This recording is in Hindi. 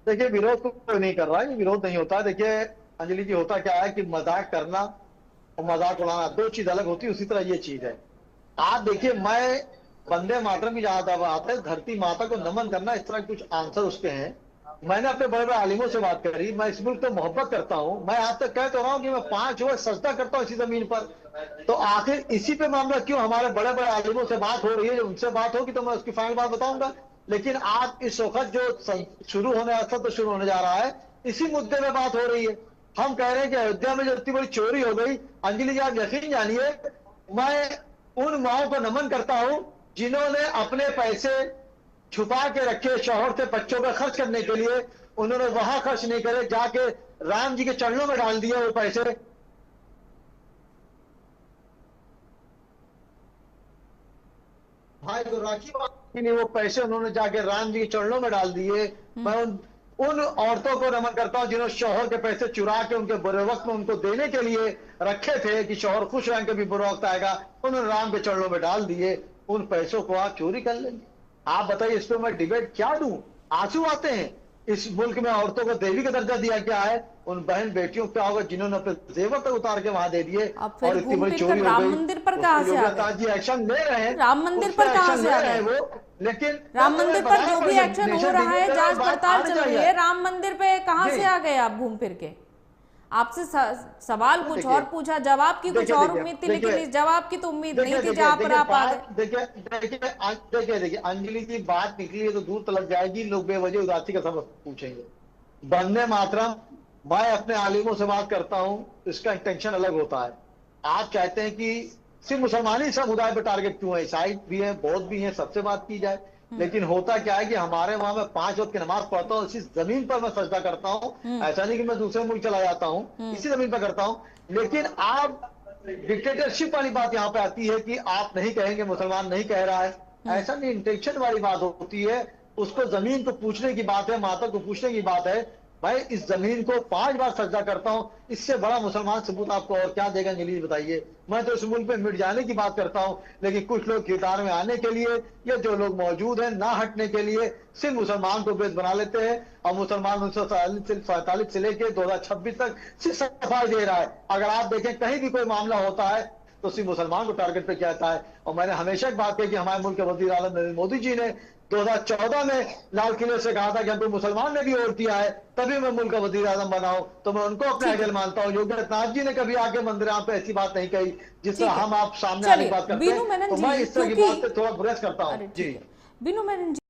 देखिए, विरोध तो कोई नहीं कर रहा है, ये विरोध नहीं होता। देखिए अंजलि जी, होता क्या है कि मजाक करना और मजाक उड़ाना दो चीज अलग होती है, उसी तरह ये चीज है। आप देखिए, मैं वंदे मातरम की जहां तक बात है, धरती माता को नमन करना, इस तरह कुछ आंसर उसके हैं। मैंने अपने बड़े बड़े आलिमों से बात करी, मैं इस मुल्क को मोहब्बत करता हूं। मैं आज तक कह तो रहा हूं कि मैं 5 वक्त सजदा करता हूं इसी जमीन पर। तो आखिर इसी पे मामला क्यों? हमारे बड़े बड़े आलिमों से बात हो रही है, उनसे बात होगी तो मैं उसकी फाइनल बात बताऊंगा। लेकिन आज इस वक्त जो शुरू होने सत्र शुरू होने जा रहा है, इसी मुद्दे में बात हो रही है। हम कह रहे हैं कि अयोध्या में जो इतनी बड़ी चोरी हो गई, अंजलि जी आप यकीन जानिए, मैं उन माओं को नमन करता हूं जिन्होंने अपने पैसे छुपा के रखे शौहर से बच्चों का खर्च करने के लिए। उन्होंने वहां खर्च नहीं करे, जाके राम जी के चरणों में डाल दिए वो पैसे। भाई जो राखी बांधने के लिए वो पैसे उन्होंने जाके राम जी के चरणों में डाल दिए। मैं उन औरतों को नमन करता हूं जिन्होंने शौहर के पैसे चुरा के उनके बुरे वक्त में उनको देने के लिए रखे थे कि शौहर खुश रहेंगे, भी बुरा वक्त आएगा, उन्होंने राम के चरणों में डाल दिए। उन पैसों को आप चोरी कर लेंगे? आप बताइए, इस पर मैं डिबेट क्या दूं? आंसू आते हैं। इस मुल्क में औरतों को देवी का दर्जा दिया गया है, उन बहन बेटियों क्या होगा जिन्होंने अपने जेवर तक उतार के वहां दे दिए अब फिर और इतनी घूम बड़ी फिर कर चोरी हो राम गई। मंदिर पर उस कहां पर से आ योगी गए? जी एक्शन ले रहे हैं, राम मंदिर उस पर पर कहां एक्शन से ले आ रहे हैं गए? वो। लेकिन राम तो मंदिर मैं पर बताना जो भी पड़ेगा, एक्शन हो नेशन रहा है, डिबेट जांच बात पड़ताल आनी चल रही चाहिए। है, राम मंदिर पे कहां जी से आ गए आप घूम फिर के? आपसे सवाल कुछ देखिए और पूछा, जवाब की कुछ देखिए और देखिए उम्मीद थी, लेकिन देखिए इस जवाब की तो उम्मीद नहीं देखिए थी देखिए जहां पर देखिए आप आ गए। बात देखिए देखिए देखिए देखिए अंजलि की बात निकली है तो दूर तलक जाएगी, लोग बेवजह उदासी का सबक पूछेंगे। वंदे मातरम, मैं अपने आलिमों से बात करता हूं, इसका इंटेंशन अलग होता है। आप चाहते हैं कि सिर्फ मुसलमान ही समुदाय पर टारगेट क्यों है? ईसाई भी हैं, बौद्ध भी हैं, सबसे बात की जाए। लेकिन होता क्या है कि हमारे वहां मैं 5 वक्त की नमाज पढ़ता हूँ, इसी जमीन पर मैं सजदा करता हूँ। ऐसा नहीं कि मैं दूसरे मुल्क चला जाता हूँ, इसी जमीन पर करता हूँ। लेकिन आप डिक्टेटरशिप वाली बात यहाँ पे आती है कि आप नहीं कहेंगे, मुसलमान नहीं कह रहा है। ऐसा नहीं, इंटेंशन वाली बात होती है। उसको जमीन को पूछने की बात है, माता को पूछने की बात है। भाई इस जमीन को 5 बार सजदा करता हूं, इससे बड़ा मुसलमान सबूत आपको और क्या देगा? अंजलि बताइए। मैं तो इस मुल्क में मिट जाने की बात करता हूं, लेकिन कुछ लोग किरदार में आने के लिए, या जो लोग मौजूद हैं ना हटने के लिए, सिर्फ मुसलमान को बेस बना लेते हैं। और मुसलमान 1947 से लेकर 2026 तक सिर्फ सफाई दे रहा है। अगर आप देखें कहीं भी कोई मामला होता है तो सिर्फ मुसलमान को टारगेट पे किया जाता है। और मैंने हमेशा एक बात कही कि हमारे मुल्क के वजीर आलम नरेंद्र मोदी जी ने 2014 में लाल किले से कहा था कि हमको मुसलमान ने भी वोट दिया है, तभी मैं मुल्क का वजीर आजम बना हूं। तो मैं उनको अपने ठीक है, आइडियल मानता हूं। योगी आदित्यनाथ जी ने कभी आके मंदिर पे ऐसी बात नहीं कही जिस तरह ठीक है। हम आप सामने आने की चलिए बात करते बीनू हैं। मेनन तो मैं जी, इस तरह की क्योंकि बात पे थोड़ा गुरेज करता हूं। अरे जी ठीक है, बीनू मेनन जी